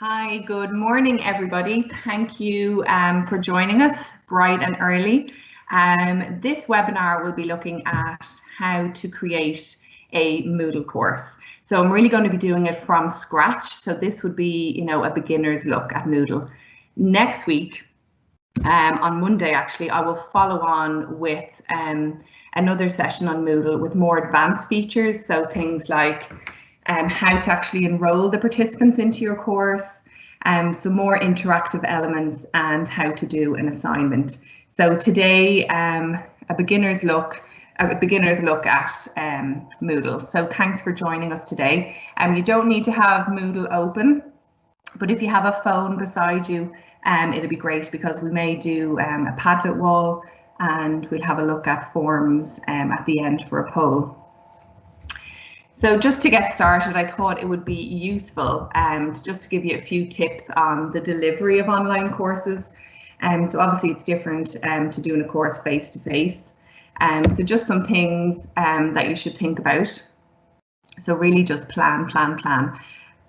Hi, good morning, everybody. Thank you for joining us bright and early. This webinar will be looking at how to create a Moodle course. So I'm really going to be doing it from scratch. So this would be, a beginner's look at Moodle. Next week, on Monday, actually, I will follow on with another session on Moodle with more advanced features. So things like how to actually enroll the participants into your course, some more interactive elements, and how to do an assignment. So today, a beginner's look at Moodle. So thanks for joining us today. You don't need to have Moodle open, but if you have a phone beside you, it'll be great because we may do a Padlet wall, and we'll have a look at forms at the end for a poll. So just to get started, I thought it would be useful just to give you a few tips on the delivery of online courses. So obviously it's different to doing a course face-to-face. So just some things that you should think about. So really just plan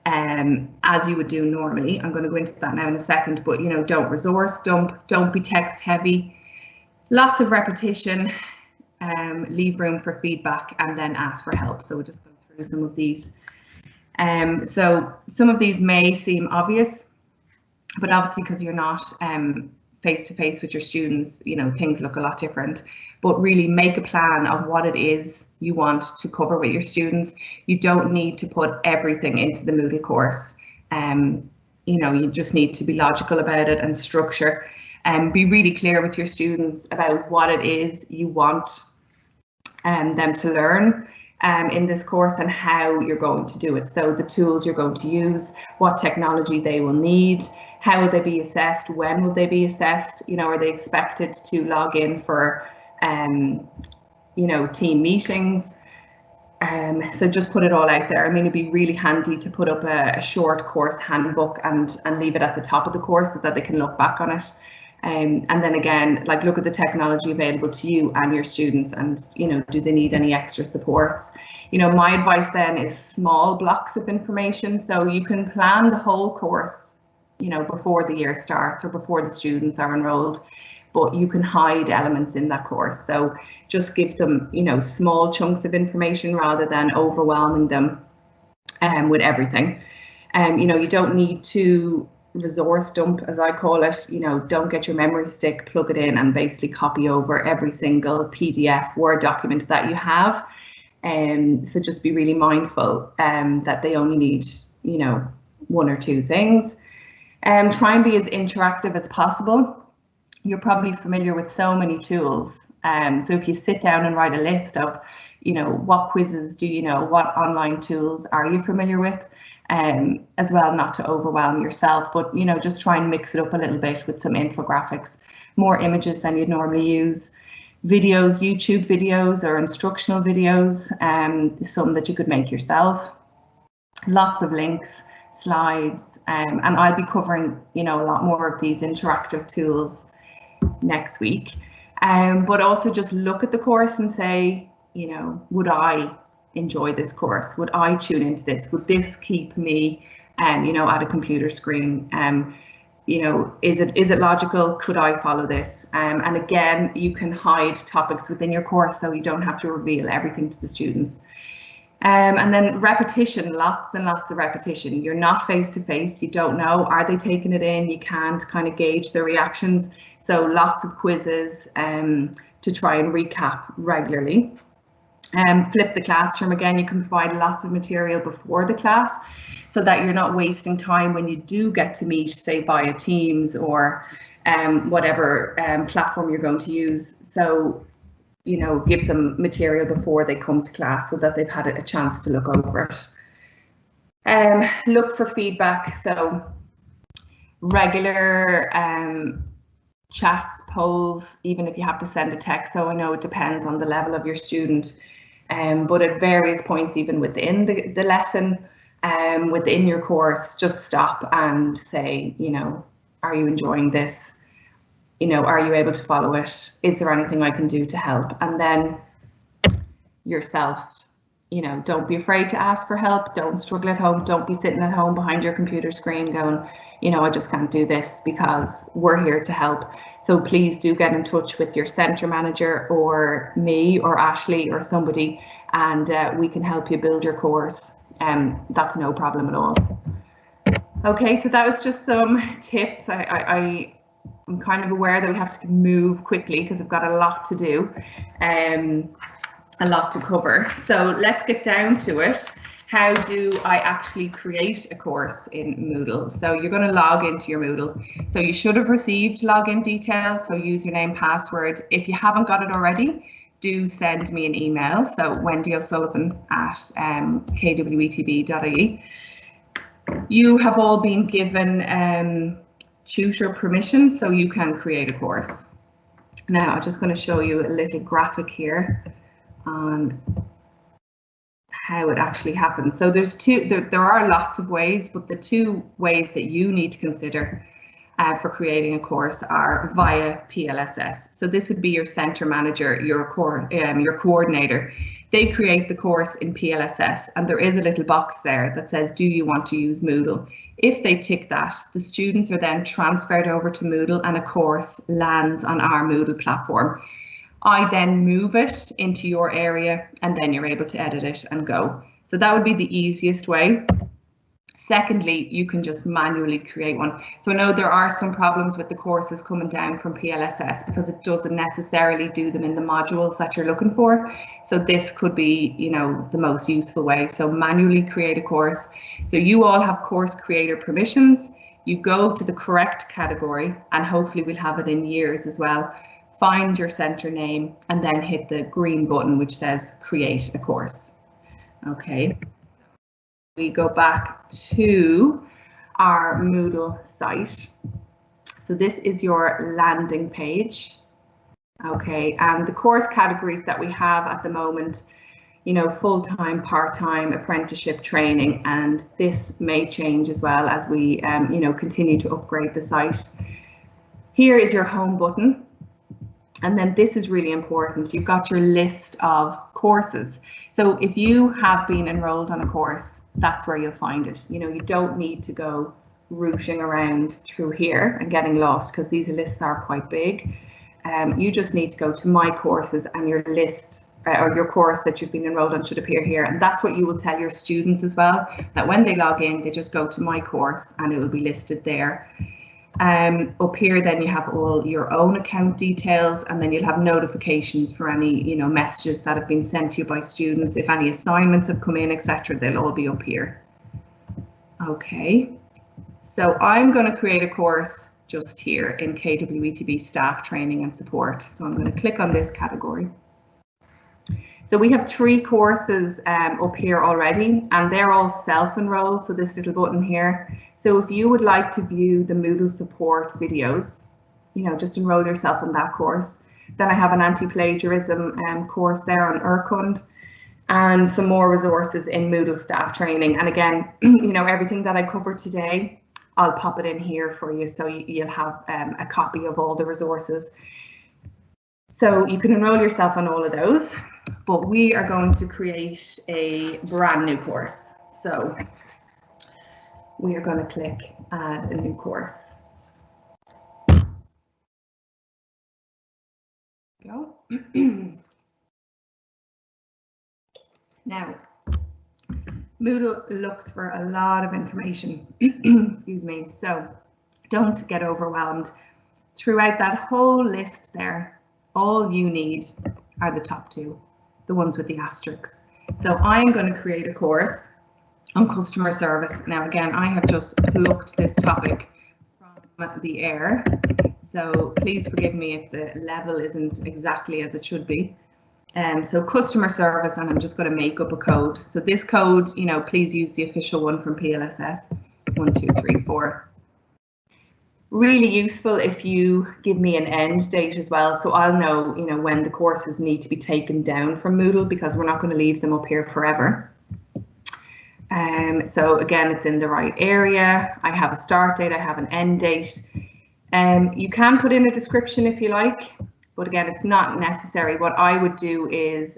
as you would do normally. I'm going to go into that now in a second, but don't resource dump, don't be text heavy, lots of repetition, leave room for feedback, and then ask for help. So we'll just go through some of these. So some of these may seem obvious, but obviously because you're not face-to-face with your students, things look a lot different. But really make a plan of what it is you want to cover with your students. You don't need to put everything into the Moodle course. You just need to be logical about it and structure, and be really clear with your students about what it is you want them to learn in this course and how you're going to do it. So the tools you're going to use, what technology they will need, how will they be assessed, when will they be assessed, are they expected to log in for team meetings. So just put it all out there. I mean, it'd be really handy to put up a short course handbook and leave it at the top of the course so that they can look back on it. And then again, look at the technology available to you and your students, and do they need any extra supports. My advice then is small blocks of information, so you can plan the whole course before the year starts or before the students are enrolled, but you can hide elements in that course. So just give them small chunks of information rather than overwhelming them with everything. You don't need to resource dump, as I call it. Don't get your memory stick, plug it in, and basically copy over every single PDF Word document that you have. So just be really mindful that they only need one or two things. Try and be as interactive as possible. You're probably familiar with so many tools. So if you sit down and write a list of what quizzes do you know, what online tools are you familiar with, as well, not to overwhelm yourself, but just try and mix it up a little bit with some infographics, more images than you'd normally use, videos, YouTube videos or instructional videos, some that you could make yourself, lots of links, slides, and I'll be covering a lot more of these interactive tools next week. But also just look at the course and say, would I enjoy this course? Would I tune into this? Would this keep me at a computer screen? Is it logical? Could I follow this? And again, you can hide topics within your course so you don't have to reveal everything to the students. And then repetition, lots and lots of repetition. You're not face-to-face, you don't know, are they taking it in? You can't kind of gauge their reactions. So lots of quizzes to try and recap regularly. Flip the classroom. Again, you can provide lots of material before the class so that you're not wasting time when you do get to meet, say via Teams or whatever platform you're going to use. So give them material before they come to class so that they've had a chance to look over it. Look for feedback. So regular chats, polls, even if you have to send a text. So I know it depends on the level of your student, but at various points, even within the lesson, within your course, just stop and say, are you enjoying this? Are you able to follow it? Is there anything I can do to help? And then yourself, you know, don't be afraid to ask for help. Don't struggle at home. Don't be sitting at home behind your computer screen going, you know, I just can't do this, because we're here to help. So please do get in touch with your centre manager or me or Ashley or somebody, and we can help you build your course. That's no problem at all. Okay, so that was just some tips. I'm kind of aware that we have to move quickly because I've got a lot to do, a lot to cover. So let's get down to it. How do I actually create a course in Moodle? So you're going to log into your Moodle. So you should have received login details, so username, password. If you haven't got it already, do send me an email. So Wendy O'Sullivan at kwetb.ie. You have all been given tutor permission, so you can create a course. Now I'm just going to show you a little graphic here on how it actually happens. So there's there are lots of ways, but the two ways that you need to consider for creating a course are via PLSS. So this would be your centre manager, your coordinator. They create the course in PLSS, and there is a little box there that says, do you want to use Moodle? If they tick that, the students are then transferred over to Moodle and a course lands on our Moodle platform. I then move it into your area, and then you're able to edit it and go. So that would be the easiest way. Secondly, you can just manually create one. So I know there are some problems with the courses coming down from PLSS because it doesn't necessarily do them in the modules that you're looking for. So this could be, you know, the most useful way. So manually create a course. So you all have course creator permissions. You go to the correct category, and hopefully we'll have it in years as well. Find your centre name and then hit the green button which says create a course. Okay. We go back to our Moodle site. So this is your landing page. Okay, and the course categories that we have at the moment, you know, full-time, part-time, apprenticeship, training, and this may change as well as we, you know, continue to upgrade the site. Here is your home button. And then this is really important. You've got your list of courses. So if you have been enrolled on a course, that's where you'll find it. You know, you don't need to go rooting around through here and getting lost because these lists are quite big. You just need to go to my courses, and your list or your course that you've been enrolled on should appear here. And that's what you will tell your students as well, that when they log in, they just go to my course and it will be listed there. Up here then you have all your own account details, and then you'll have notifications for any, you know, messages that have been sent to you by students. If any assignments have come in, etc., they'll all be up here. Okay, so I'm going to create a course just here in KWETB staff training and support. So I'm going to click on this category. So we have 3 courses up here already, and they're all self-enrolled. So this little button here. So if you would like to view the Moodle support videos, you know, just enroll yourself in that course. Then I have an anti-plagiarism course there on Urkund, and some more resources in Moodle staff training. And again, you know, everything that I covered today, I'll pop it in here for you, so you'll have a copy of all the resources. So you can enroll yourself on all of those, but we are going to create a brand new course. So we are going to click add a new course. Go. Now, Moodle looks for a lot of information. Excuse me. So don't get overwhelmed. Throughout that whole list there, all you need are the top 2, the ones with the asterisks. So I'm going to create a course on customer service. Now again, I have just plucked this topic from the air, so please forgive me if the level isn't exactly as it should be. So customer service, and I'm just going to make up a code. So this code, you know, please use the official one from PLSS. 1, 2, 3, 4. Really useful if you give me an end date as well, so I'll know, you know, when the courses need to be taken down from Moodle, because we're not going to leave them up here forever. So again, it's in the right area. I have a start date, I have an end date. You can put in a description if you like, but again, it's not necessary. What I would do is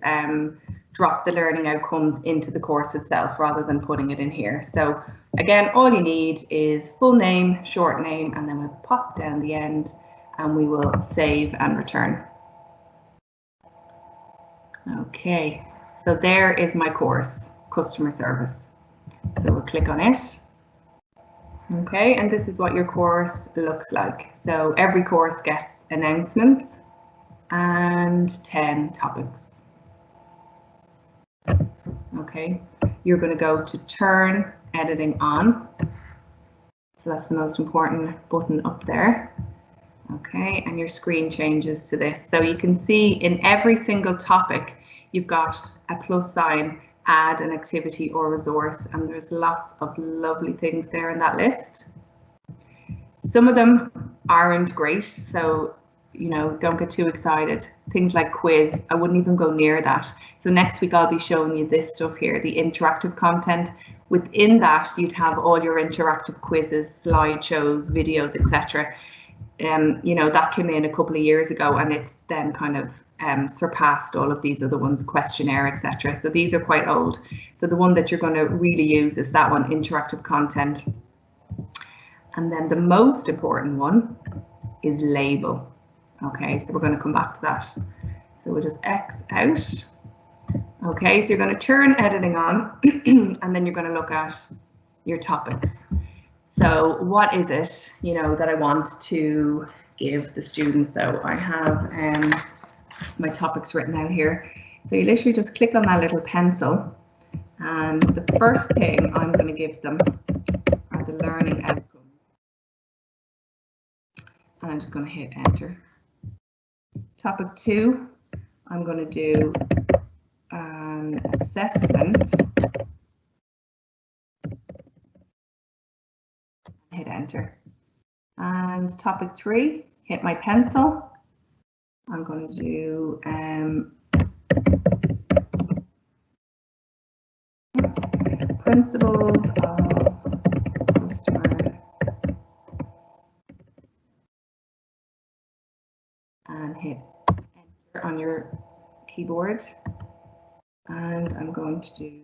drop the learning outcomes into the course itself rather than putting it in here. So again, all you need is full name, short name, and then we'll pop down the end and we will save and return. Okay, so there is my course, customer service. So we'll click on it. Okay, and this is what your course looks like. So every course gets announcements and 10 topics. Okay, you're going to go to turn editing on. So that's the most important button up there. Okay, and your screen changes to this. So you can see in every single topic, you've got a plus sign, add an activity or resource, and there's lots of lovely things there in that list. Some of them aren't great, so you know, don't get too excited. Things like quiz, I wouldn't even go near that. So next week I'll be showing you this stuff here, the interactive content. Within that, you'd have all your interactive quizzes, slideshows, videos, etc. You know, that came in a couple of years ago, and it's then kind of surpassed all of these other ones, questionnaire, etc. So these are quite old. So the one that you're going to really use is that one, interactive content. And then the most important one is label. Okay, so we're going to come back to that. So we'll just X out. Okay, so you're going to turn editing on and then you're going to look at your topics. So what is it, you know, that I want to give the students? So I have my topics written out here. So you literally just click on that little pencil, and the first thing I'm going to give them are the learning outcomes. And I'm just going to hit enter. Topic 2, I'm going to do an assessment. Hit enter. And topic 3, hit my pencil. I'm going to do principles of customer, and hit enter on your keyboard. And I'm going to do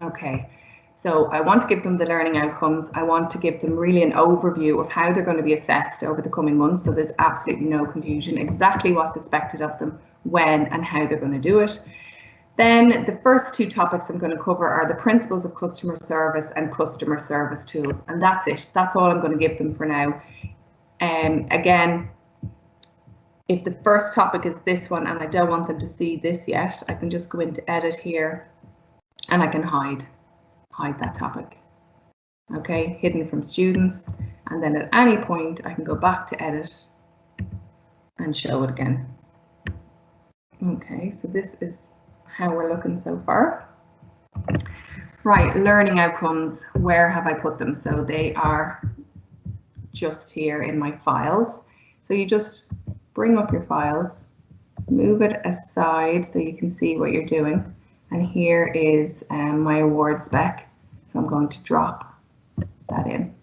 okay, so I want to give them the learning outcomes. I want to give them really an overview of how they're going to be assessed over the coming months, so there's absolutely no confusion, exactly what's expected of them, when and how they're going to do it. Then the first 2 topics I'm going to cover are the principles of customer service and customer service tools, and that's it. That's all I'm going to give them for now. Again, if the first topic is this one and I don't want them to see this yet, I can just go into edit here and I can hide that topic. Okay, hidden from students, and then at any point I can go back to edit and show it again. Okay, so this is how we're looking so far. Right, learning outcomes, where have I put them? So they are just here in my files. So you just bring up your files, move it aside so you can see what you're doing. And here is my award spec. So I'm going to drop that in.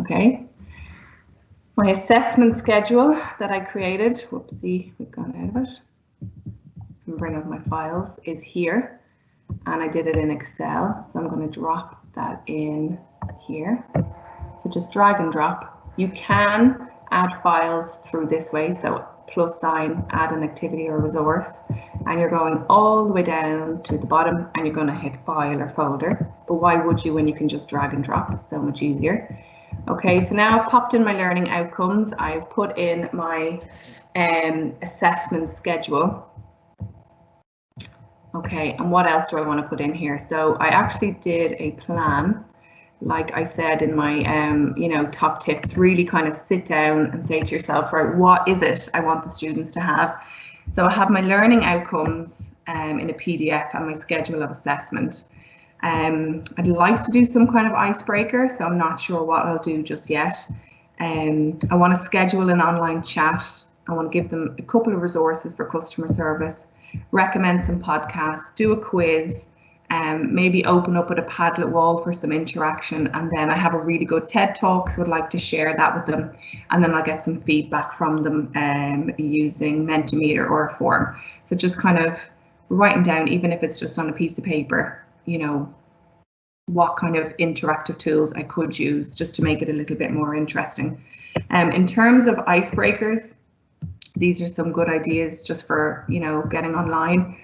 Okay. My assessment schedule that I created, whoopsie, we've gone out of it. And bring up my files is here. And I did it in Excel. So I'm going to drop that in here. So just drag and drop. You can add files through this way. So plus sign, add an activity or resource, and you're going all the way down to the bottom and you're going to hit file or folder. But why would you when you can just drag and drop? It's so much easier. Okay, so now I've popped in my learning outcomes. I've put in my assessment schedule. Okay, and what else do I want to put in here? So I actually did a plan. Like I said in my, you know, top tips, really kind of sit down and say to yourself, right, what is it I want the students to have? So I have my learning outcomes in a PDF and my schedule of assessment. I'd like to do some kind of icebreaker, so I'm not sure what I'll do just yet. I want to schedule an online chat. I want to give them a couple of resources for customer service, recommend some podcasts, do a quiz, maybe open up with a Padlet wall for some interaction, and then I have a really good TED talk, so I'd like to share that with them, and then I'll get some feedback from them using Mentimeter or a form. So just kind of writing down, even if it's just on a piece of paper, you know, what kind of interactive tools I could use just to make it a little bit more interesting. In terms of icebreakers, these are some good ideas just for, you know, getting online.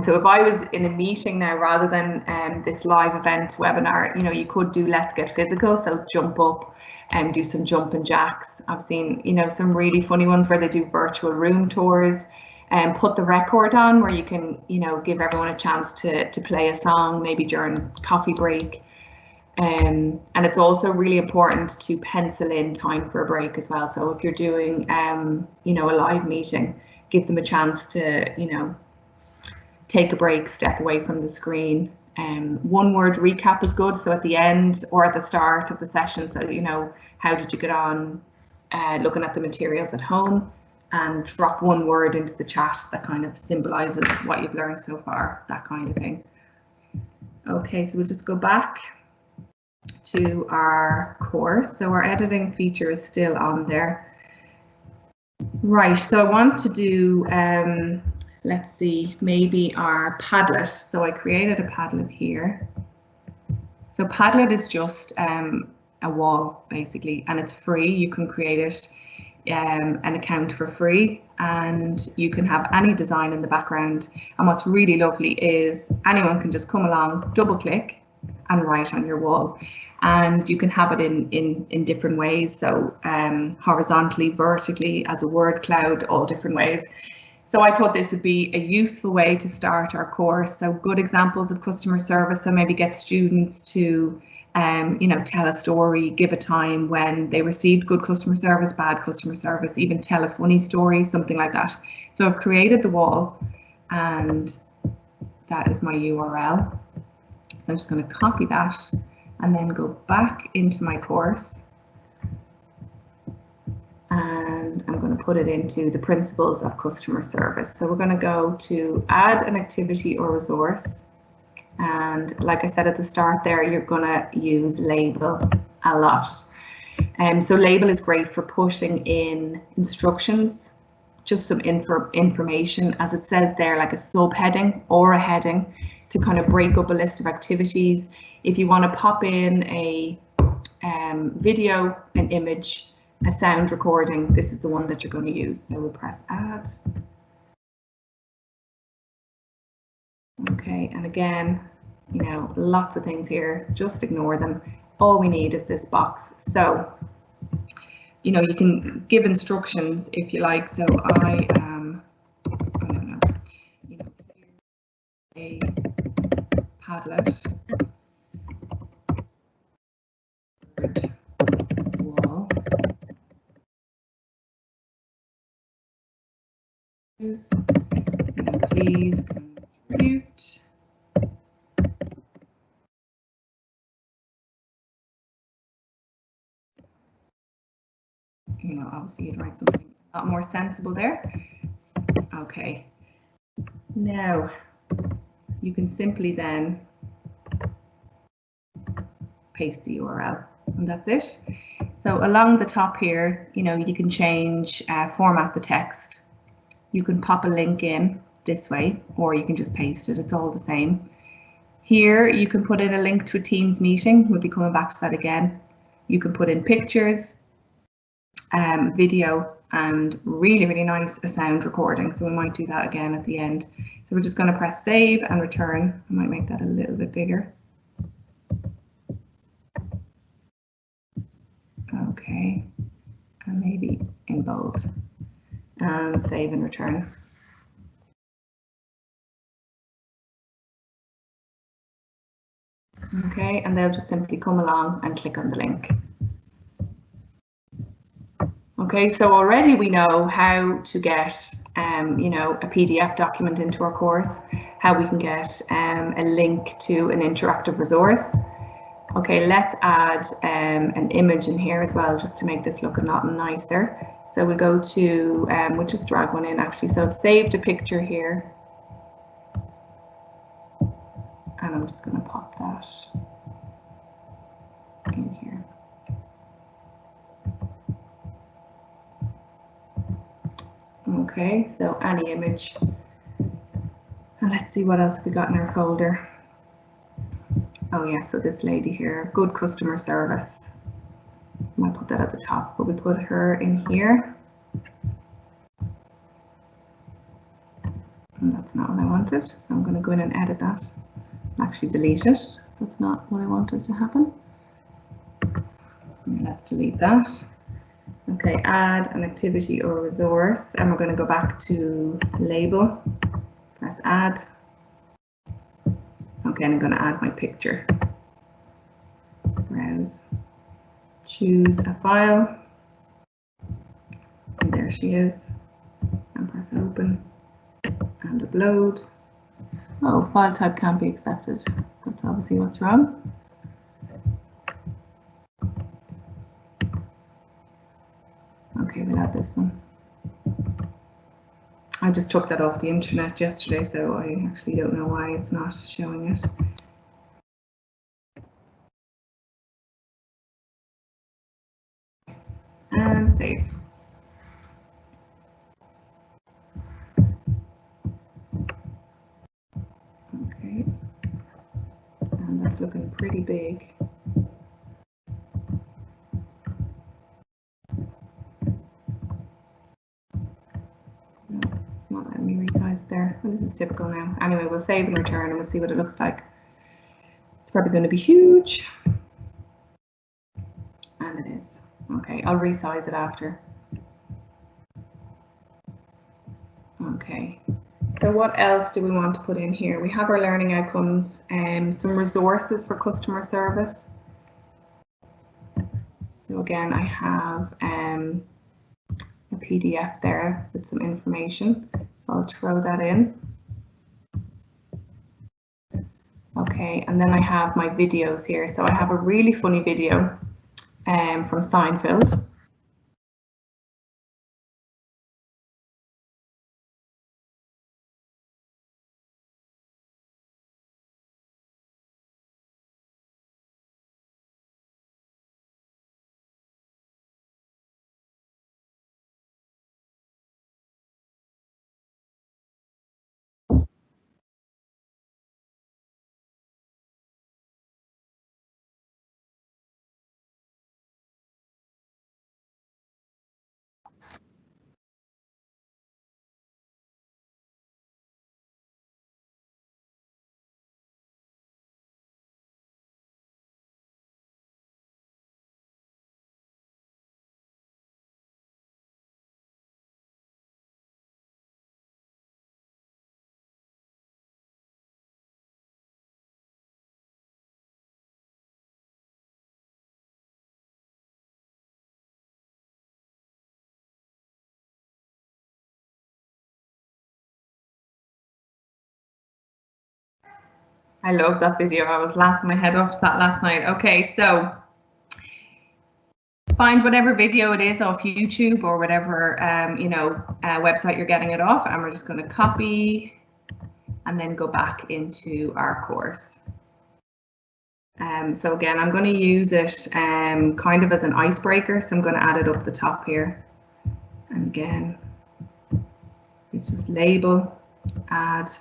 So if I was in a meeting now, rather than this live event webinar, you know, you could do Let's Get Physical. So jump up and do some jumping jacks. I've seen, you know, some really funny ones where they do virtual room tours and put the record on where you can, you know, give everyone a chance to play a song, maybe during coffee break. And it's also really important to pencil in time for a break as well. So if you're doing, you know, a live meeting, give them a chance to, you know, take a break, step away from the screen. One word recap is good. So at the end or at the start of the session, so, you know, how did you get on looking at the materials at home, and drop one word into the chat that kind of symbolizes what you've learned so far, that kind of thing. Okay, so we'll just go back to our course. So our editing feature is still on there. Right, so I want to do, let's see, maybe our Padlet. So I created a Padlet here. So Padlet is just a wall basically, and it's free. You can create it, an account for free, and you can have any design in the background. And what's really lovely is anyone can just come along, double click and write on your wall, and you can have it in different ways. So horizontally, vertically, as a word cloud, all different ways. So I thought this would be a useful way to start our course. So good examples of customer service. So maybe get students to you know, tell a story, give a time when they received good customer service, bad customer service, even tell a funny story, something like that. So I've created the wall, and that is my URL. So I'm just going to copy that and then go back into my course, and I'm going to put it into the principles of customer service. So we're going to go to add an activity or resource. And like I said at the start there, you're going to use label a lot. So label is great for putting in instructions, just some information, as it says there, like a subheading or a heading, to kind of break up a list of activities. If you want to pop in a video, an image, a sound recording, this is the one that you're going to use. So we'll press add. Okay, and again, you know, lots of things here, just ignore them. All we need is this box. So, you know, you can give instructions if you like. So I am, I don't know, you know, a Padlet wall. Please contribute. You know, obviously you'd write something a lot more sensible there. Okay. Now you can simply then paste the URL, and that's it. So along the top here, you know, you can change, format the text. You can pop a link in this way, or you can just paste it. It's all the same. Here you can put in a link to a Teams meeting. We'll be coming back to that again. You can put in pictures, video, and really, really nice a sound recording. So we might do that again at the end. So we're just going to press save and return. I might make that a little bit bigger. Okay, and maybe in bold, and save and return. Okay, and they'll just simply come along and click on the link. Okay, so already we know how to get, you know, a PDF document into our course, how we can get a link to an interactive resource. Okay, let's add an image in here as well, just to make this look a lot nicer. So we'll go to, we'll just drag one in actually. So I've saved a picture here. and I'm just going to pop that in here. Okay, so any image. And let's see what else we got in our folder. Oh yeah, so this lady here, good customer service. I might put that at the top, but we put her in here. And that's not what I wanted, so I'm going to go in and edit that. Actually delete it. That's not what I wanted to happen. Let's delete that. Okay, add an activity or resource, and we're going to go back to label. Press add. Okay, and I'm going to add my picture. Browse. Choose a file. And there she is. And press open. And upload. Oh, file type can't be accepted. That's obviously what's wrong. Okay, we'll add this one. I just took that off the internet yesterday, so I actually don't know why it's not showing it. And save. Okay, and that's looking pretty big. No, it's not letting me resize there. Well, this is typical now. Anyway, we'll save and return and we'll see what it looks like. It's probably going to be huge. And it is. Okay, I'll resize it after. Okay, so what else do we want to put in here? We have our learning outcomes and some resources for customer service. So again, I have a PDF there with some information, so I'll throw that in. Okay, and then I have my videos here. So I have a really funny video from Seinfeld. I love that video. I was laughing my head off that last night. Okay, so find whatever video it is off YouTube or whatever website you're getting it off, and we're just going to copy and then go back into our course. So again, I'm going to use it kind of as an icebreaker, so I'm going to add it up the top here. And again, it's just label, add.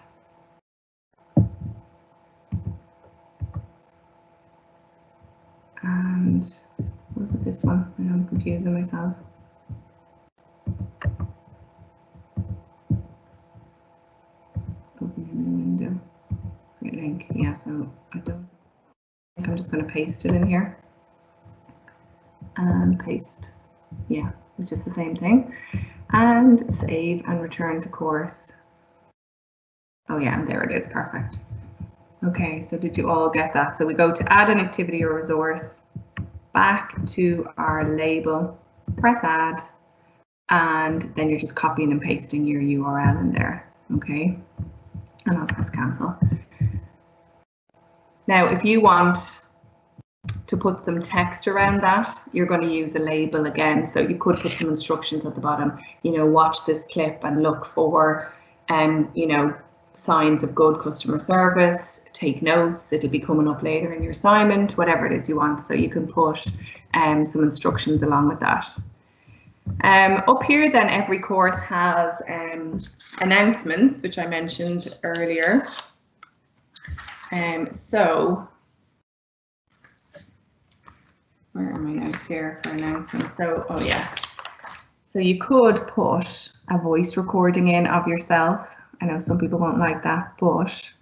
And was it this one? I know I'm confusing myself. Open a new window. Great link. Yeah, so I think I'm just going to paste it in here. And paste. Yeah, which is the same thing. And save and return to course. Oh yeah, and there it is. Perfect. Okay, so did you all get that? So we go to add an activity or resource, back to our label, press add, and then you're just copying and pasting your URL in there. Okay, and I'll press cancel. Now, if you want to put some text around that, you're going to use a label again. So you could put some instructions at the bottom, you know, watch this clip and look for, signs of good customer service, take notes. It'll be coming up later in your assignment, whatever it is you want. So you can put some instructions along with that. Up here then, every course has announcements, which I mentioned earlier. So where are my notes here for announcements? So, oh yeah. So you could put a voice recording in of yourself. I know some people won't like that, but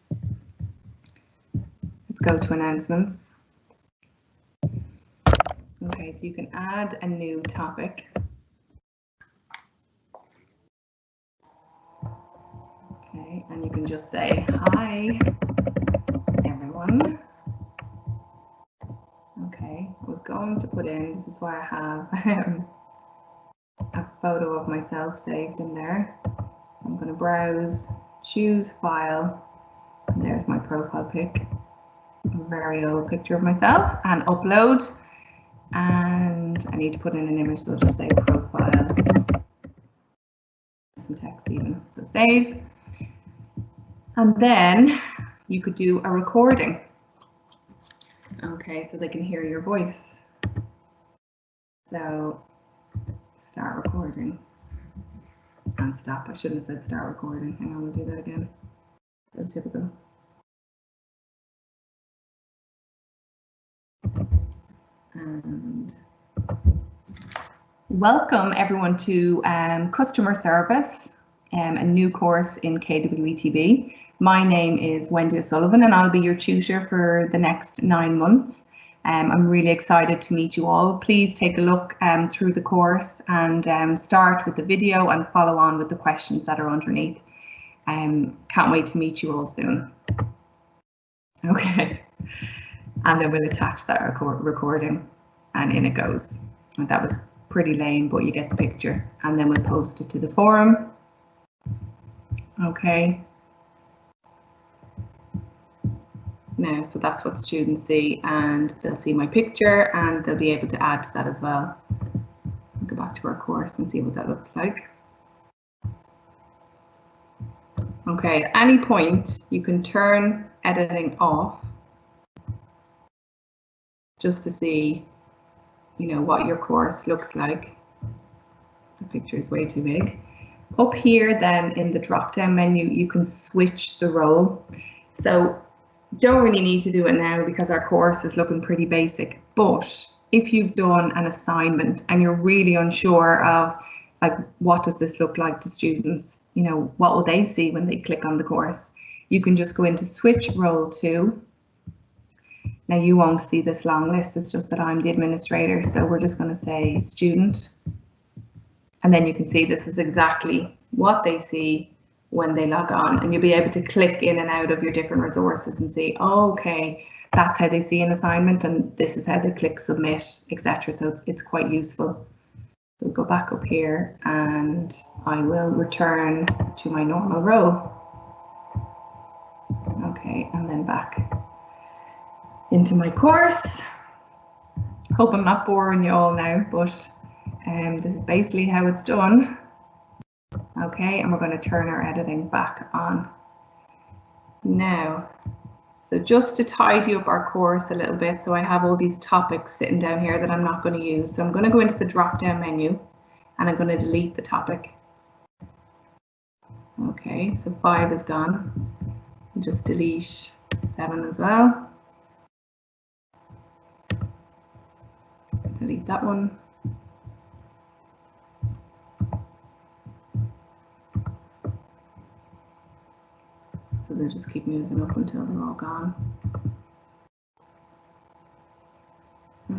let's go to announcements. Okay, so you can add a new topic. Okay, and you can just say, hi, everyone. Okay, I was going to put in, this is why I have a photo of myself saved in there. So I'm going to browse, choose file, and there's my profile pic, a very old picture of myself, and upload. And I need to put in an image, so I'll just say profile, some text even, so save. And then you could do a recording. Okay, so they can hear your voice. So start recording and stop. I shouldn't have said start recording. Hang on, we'll do that again. So typical. And welcome everyone to customer service, a new course in KWETB. My name is Wendy O'Sullivan and I'll be your tutor for the next 9 months. I'm really excited to meet you all. Please take a look through the course and start with the video and follow on with the questions that are underneath. Can't wait to meet you all soon. Okay, and then we'll attach that recording and in it goes. And that was pretty lame, but you get the picture, and then we'll post it to the forum. Okay. Now, so that's what students see, and they'll see my picture and they'll be able to add to that as well. We'll go back to our course and see what that looks like. Okay, at any point you can turn editing off just to see, you know, what your course looks like. The picture is way too big. Up here then in the drop down menu you can switch the role. So don't really need to do it now because our course is looking pretty basic, but if you've done an assignment and you're really unsure of like what does this look like to students, you know, what will they see when they click on the course, you can just go into switch role to. Now you won't see this long list, it's just that I'm the administrator, so we're just going to say student, and then you can see this is exactly what they see when they log on, and you'll be able to click in and out of your different resources and see, oh, okay, that's how they see an assignment and this is how they click submit, etc. So it's quite useful. We'll go back up here and I will return to my normal row. Okay, and then back into my course. Hope I'm not boring you all now, but this is basically how it's done. Okay, and we're going to turn our editing back on. Now, so just to tidy up our course a little bit, so I have all these topics sitting down here that I'm not going to use. So I'm going to go into the drop down menu and I'm going to delete the topic. Okay, so 5 is gone. I'll just delete 7 as well. Delete that one. So they'll just keep moving up until they're all gone.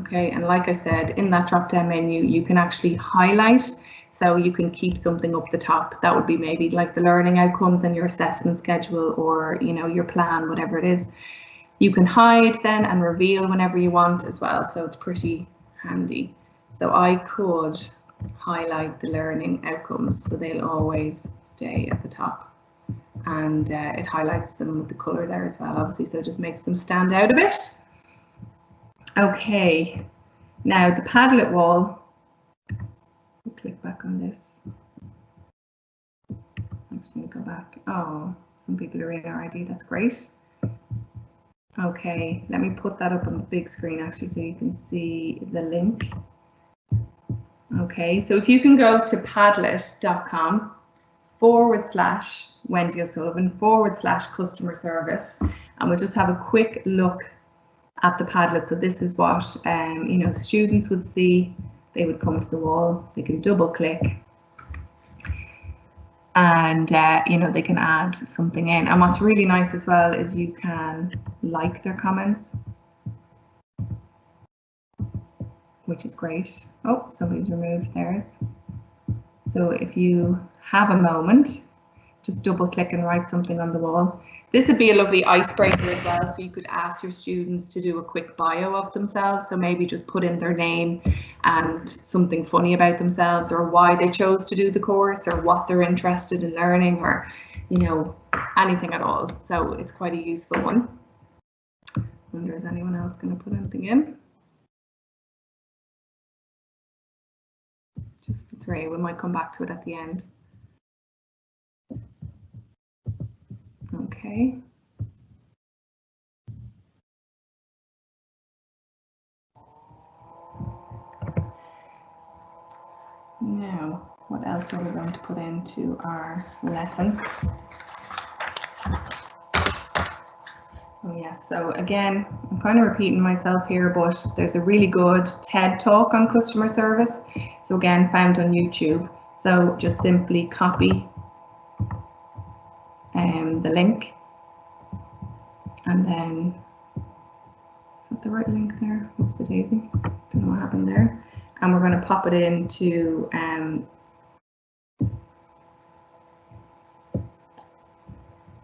Okay, and like I said, in that drop down menu, you can actually highlight, so you can keep something up the top. That would be maybe like the learning outcomes and your assessment schedule, or, you know, your plan, whatever it is. You can hide then and reveal whenever you want as well, so it's pretty handy. So I could highlight the learning outcomes, so they'll always stay at the top. And it highlights them with the colour there as well, obviously, so it just makes them stand out a bit. Okay, now the Padlet wall, click back on this. I'm just going to go back. Oh, some people are in already. That's great. Okay, let me put that up on the big screen actually so you can see the link. Okay, so if you can go to padlet.com/Wendy O'Sullivan/customer service, and we'll just have a quick look at the Padlet. So this is what students would see. They would come to the wall, they can double click, and they can add something in. And what's really nice as well is you can like their comments, which is great. Oh, somebody's removed theirs. So if you have a moment, just double click and write something on the wall. This would be a lovely icebreaker as well, so you could ask your students to do a quick bio of themselves. So maybe just put in their name and something funny about themselves, or why they chose to do the course, or what they're interested in learning, or anything at all. So it's quite a useful one. I wonder, is anyone else going to put anything in? Just the three. We might come back to it at the end. Okay. Now, what else are we going to put into our lesson? Oh yes, so again, I'm kind of repeating myself here, but there's a really good TED talk on customer service. So again, found on YouTube. So just simply copy the link, and then, is that the right link there? Oops, a daisy. Don't know what happened there. And we're going to pop it into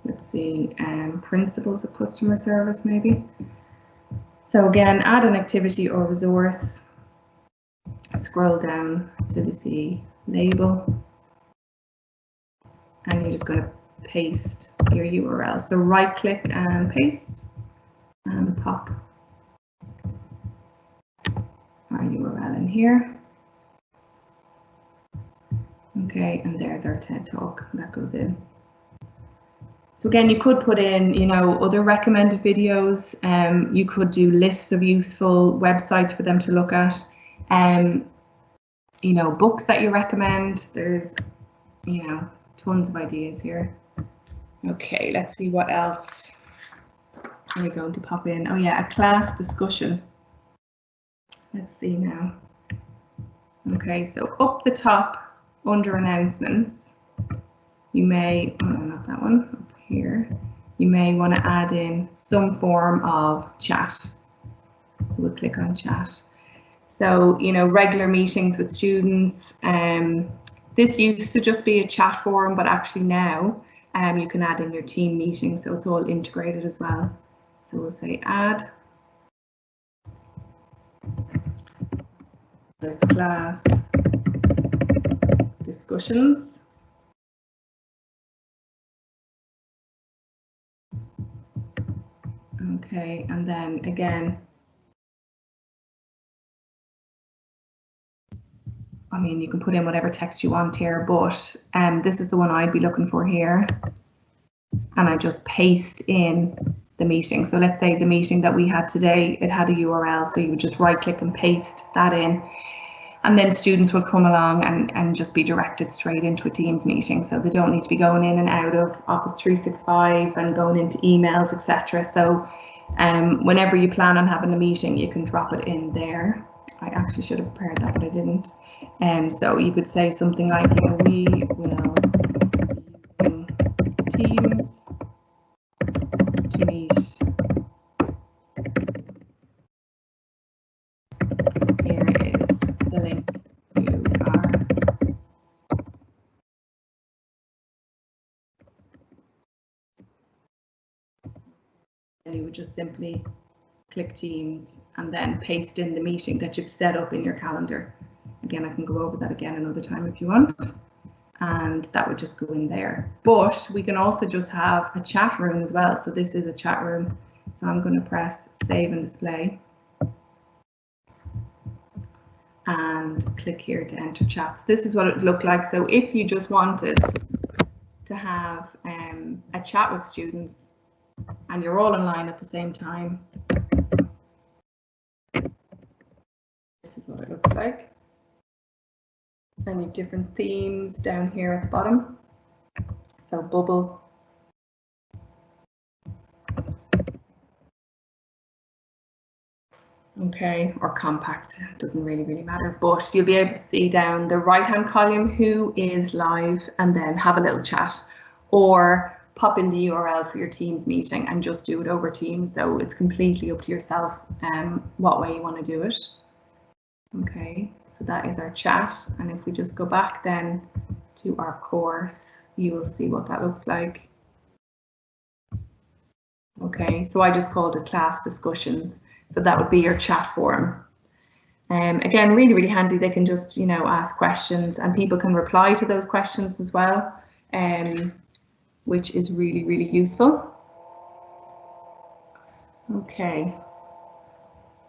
let's see, principles of customer service maybe. So again, add an activity or resource, scroll down to the C label, and you're just going to paste your URL. So right click and paste, and pop our URL in here. Okay, and there's our TED talk that goes in. So again, you could put in, other recommended videos. You could do lists of useful websites for them to look at. Books that you recommend. There's, tons of ideas here. Okay, let's see what else are we going to pop in. Oh yeah, a class discussion. Let's see now. Okay, so up the top under announcements, you may, oh no, not that one, up here, you may want to add in some form of chat. So we'll click on chat. So, regular meetings with students. This used to just be a chat forum, but actually now you can add in your team meetings, so it's all integrated as well. So we'll say add. There's class discussions. Okay, and then again, you can put in whatever text you want here, but this is the one I'd be looking for here. And I just paste in the meeting. So let's say the meeting that we had today, it had a URL, so you would just right click and paste that in. And then students will come along and just be directed straight into a Teams meeting. So they don't need to be going in and out of Office 365 and going into emails, etc. So whenever you plan on having a meeting, you can drop it in there. I actually should have prepared that, but I didn't. So you could say something like, we will use Teams to meet. Here is the link. And you would just simply click Teams and then paste in the meeting that you've set up in your calendar. Again, I can go over that again another time if you want. And that would just go in there. But we can also just have a chat room as well. So this is a chat room. So I'm going to press save and display. And click here to enter chats. This is what it would look like. So if you just wanted to have a chat with students, and you're all online at the same time. This is what it looks like. And you have different themes down here at the bottom. So bubble. Okay, or compact, doesn't really matter, but you'll be able to see down the right hand column who is live, and then have a little chat, or pop in the URL for your Teams meeting and just do it over Teams. So it's completely up to yourself what way you want to do it. Okay, so that is our chat, and if we just go back then to our course, you will see what that looks like. Okay, so I just called it class discussions. So that would be your chat forum. Again, really handy. They can just, you know, ask questions, and people can reply to those questions as well, which is really useful. Okay,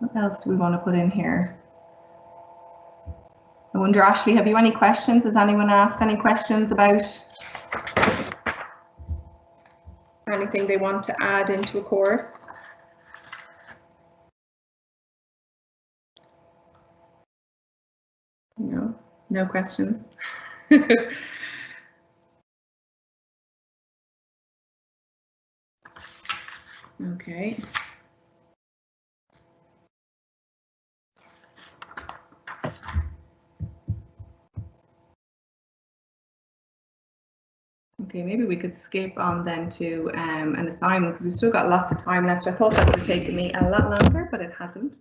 what else do we want to put in here? I wonder, Ashley, have you any questions? Has anyone asked any questions about anything they want to add into a course? No questions. Okay. Okay, maybe we could skip on then to an assignment, because we've still got lots of time left. I thought that would have taken me a lot longer, but it hasn't.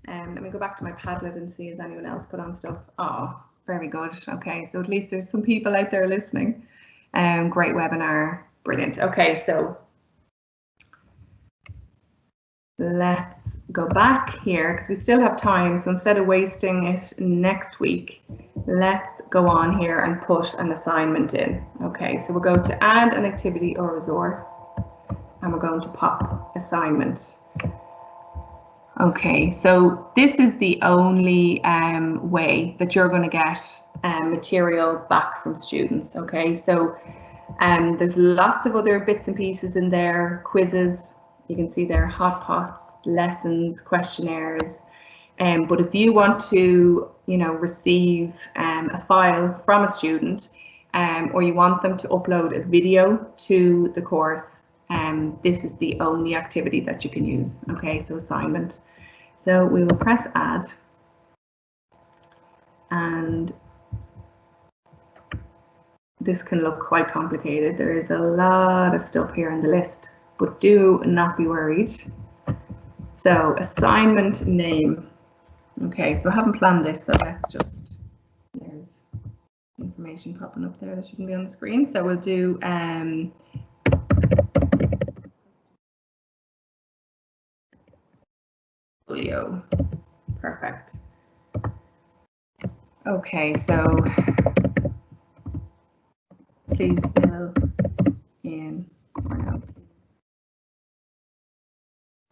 Let me go back to my Padlet and see, has anyone else put on stuff? Oh, very good. Okay, so at least there's some people out there listening. Great webinar, brilliant. Okay, so let's go back here because we still have time. So instead of wasting it next week, let's go on here and put an assignment in. Okay, so we'll go to add an activity or resource, and we're going to pop assignment. Okay, so this is the only way that you're going to get material back from students. Okay, so there's lots of other bits and pieces in there, quizzes. You can see there, hot pots, lessons, questionnaires. But if you want to, you know, receive a file from a student, or you want them to upload a video to the course, this is the only activity that you can use. Okay, so assignment. So we will press add, and this can look quite complicated. There is a lot of stuff here in the list, but do not be worried. So assignment name. Okay, so I haven't planned this, so let's just, there's information popping up there that shouldn't be on the screen. So we'll do portfolio. Perfect. Okay, so please fill in or no.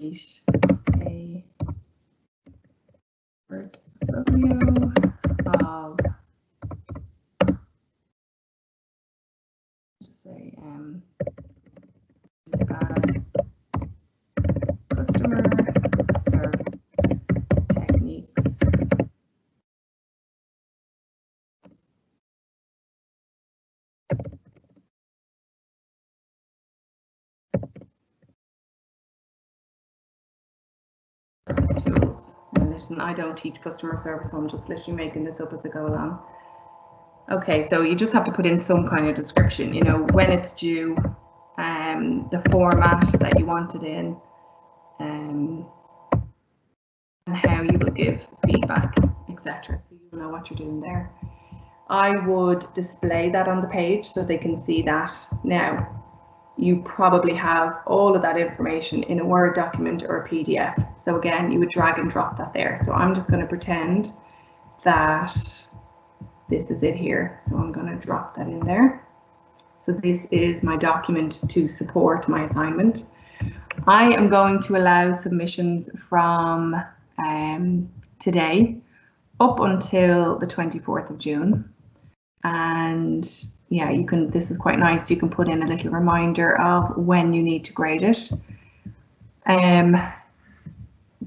A portfolio of, just say add customer service techniques. Service tools. And listen, I don't teach customer service, so I'm just literally making this up as I go along. Okay, so you just have to put in some kind of description, you know, when it's due, the format that you want it in, and how you will give feedback, etc. So you know what you're doing there. I would display that on the page so they can see that. Now, you probably have all of that information in a Word document or a PDF. So again, you would drag and drop that there. So I'm just going to pretend that this is it here. So I'm going to drop that in there. So this is my document to support my assignment. I am going to allow submissions from today up until the 24th of June. And yeah, you can, this is quite nice. You can put in a little reminder of when you need to grade it.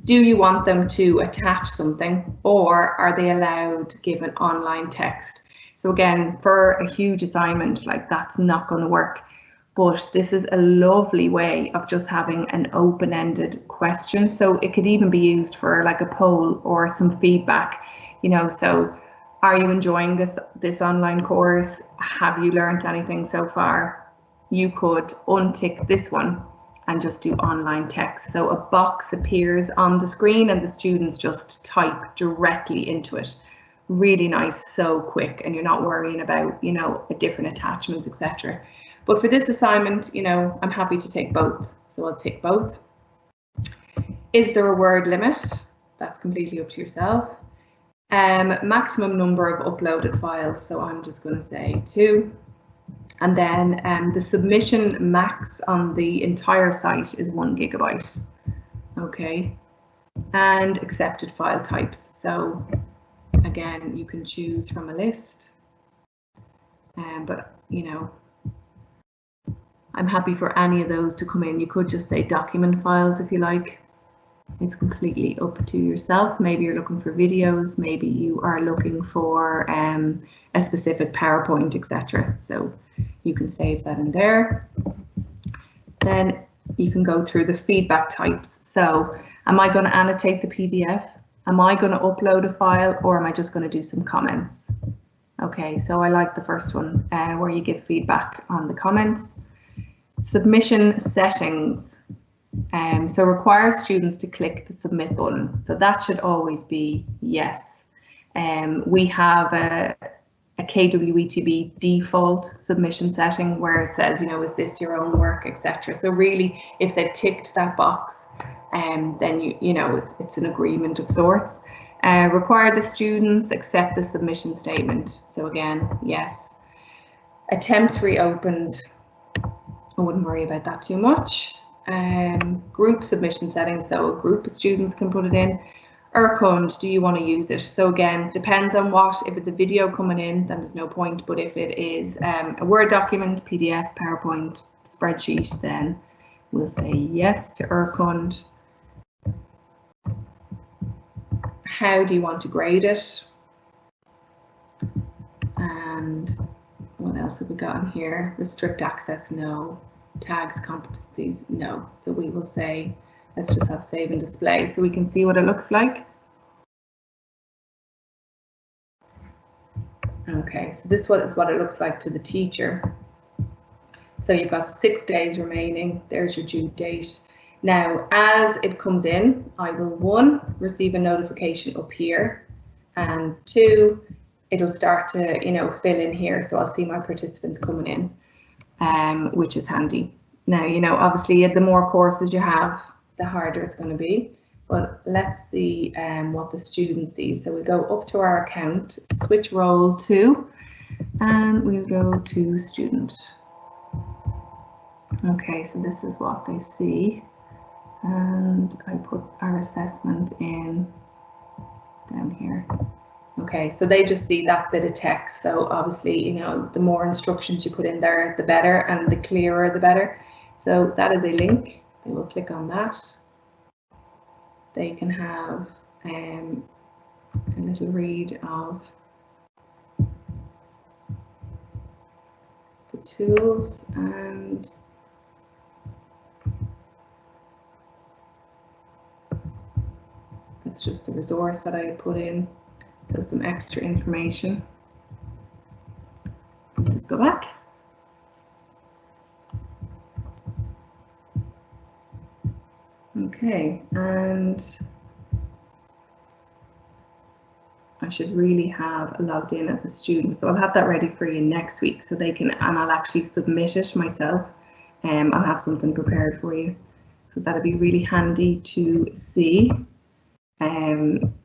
Do you want them to attach something, or are they allowed to give an online text? So again, for a huge assignment, like that's not going to work. But this is a lovely way of just having an open-ended question. So it could even be used for like a poll or some feedback, you know, so are you enjoying this online course? Have you learned anything so far? You could untick this one and just do online text. So a box appears on the screen and the students just type directly into it. Really nice, so quick, and you're not worrying about, you know, different attachments, etc. But for this assignment, you know, I'm happy to take both. So I'll take both. Is there a word limit? That's completely up to yourself. Maximum number of uploaded files. So I'm just going to say 2. And then the submission max on the entire site is 1 GB. Okay. And accepted file types. So again, you can choose from a list. But, you know, I'm happy for any of those to come in. You could just say document files if you like. It's completely up to yourself. Maybe you're looking for videos, maybe you are looking for a specific PowerPoint, etc. So you can save that in there. Then you can go through the feedback types. So am I going to annotate the PDF? Am I going to upload a file, or am I just going to do some comments? Okay, so I like the first one where you give feedback on the comments. Submission settings. So require students to click the submit button. So that should always be yes. We have a KWETB default submission setting where it says, you know, is this your own work, etc. So really, if they've ticked that box, then you know it's an agreement of sorts. Require the students accept the submission statement. So again, yes. Attempts reopened. I wouldn't worry about that too much. Group submission settings, so a group of students can put it in. Urkund, do you want to use it? So again, depends on what. If it's a video coming in, then there's no point. But if it is a Word document, PDF, PowerPoint, spreadsheet, then we'll say yes to Urkund. How do you want to grade it? And what else have we got in here? Restrict access, no. Tags, competencies, no. So we will say, let's just have save and display so we can see what it looks like. Okay, so this is what it looks like to the teacher. So you've got 6 days remaining. There's your due date. Now, as it comes in, I will 1, receive a notification up here, and 2, it'll start to, you know, fill in here. So I'll see my participants coming in, which is handy. Now, you know, obviously the more courses you have, the harder it's going to be. But let's see what the student sees. So we go up to our account, switch role to, and we'll go to student. Okay, so this is what they see. And I put our assessment in down here. Okay, so they just see that bit of text. So obviously, you know, the more instructions you put in there, the better, and the clearer, the better. So that is a link. They will click on that. They can have a little read of the tools, and it's just the resource that I put in. There's some extra information. Just go back. Okay, and I should really have logged in as a student. So I'll have that ready for you next week so they can, and I'll actually submit it myself. I'll have something prepared for you. So that'll be really handy to see.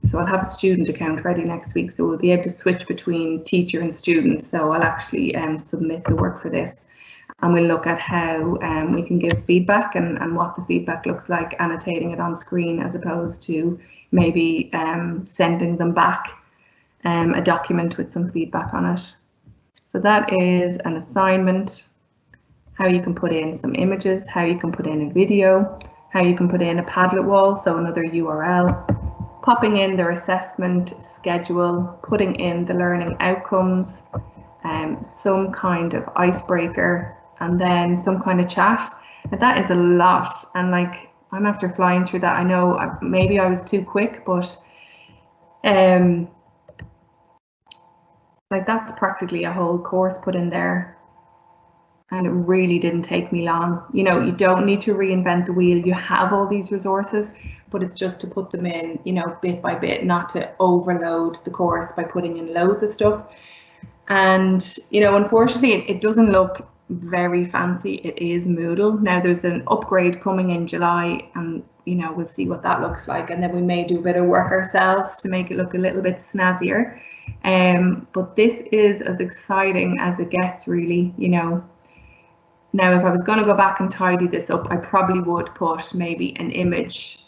So I'll have a student account ready next week, so we'll be able to switch between teacher and student. So I'll actually submit the work for this, and we'll look at how we can give feedback and what the feedback looks like, annotating it on screen as opposed to maybe sending them back a document with some feedback on it. So that is an assignment, how you can put in some images, how you can put in a video, how you can put in a Padlet wall, so another URL, popping in their assessment schedule, putting in the learning outcomes, some kind of icebreaker, and then some kind of chat. And that is a lot, and like I'm after flying through that. I know maybe I was too quick, but like that's practically a whole course put in there, and it really didn't take me long. You know, you don't need to reinvent the wheel. You have all these resources, but it's just to put them in, you know, bit by bit, not to overload the course by putting in loads of stuff. And, you know, unfortunately, it doesn't look very fancy. It is Moodle. Now there's an upgrade coming in July, and, you know, we'll see what that looks like. And then we may do a bit of work ourselves to make it look a little bit snazzier. But this is as exciting as it gets, really, you know. Now, if I was going to go back and tidy this up, I probably would put maybe an image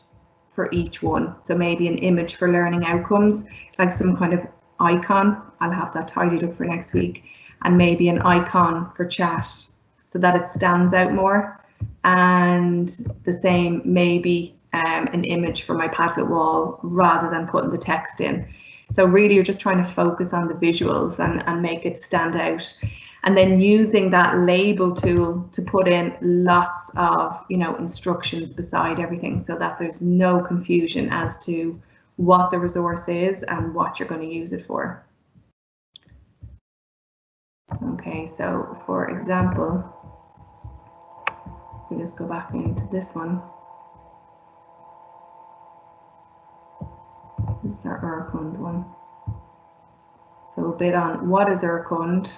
for each one. So maybe an image for learning outcomes, like some kind of icon. I'll have that tidied up for next week. And maybe an icon for chat so that it stands out more. And the same, maybe an image for my Padlet wall rather than putting the text in. So really you're just trying to focus on the visuals and make it stand out. And then using that label tool to put in lots of, you know, instructions beside everything so that there's no confusion as to what the resource is and what you're going to use it for. Okay, so for example, we just go back into this one. This is our Urkund one. So a bit on what is Urkund,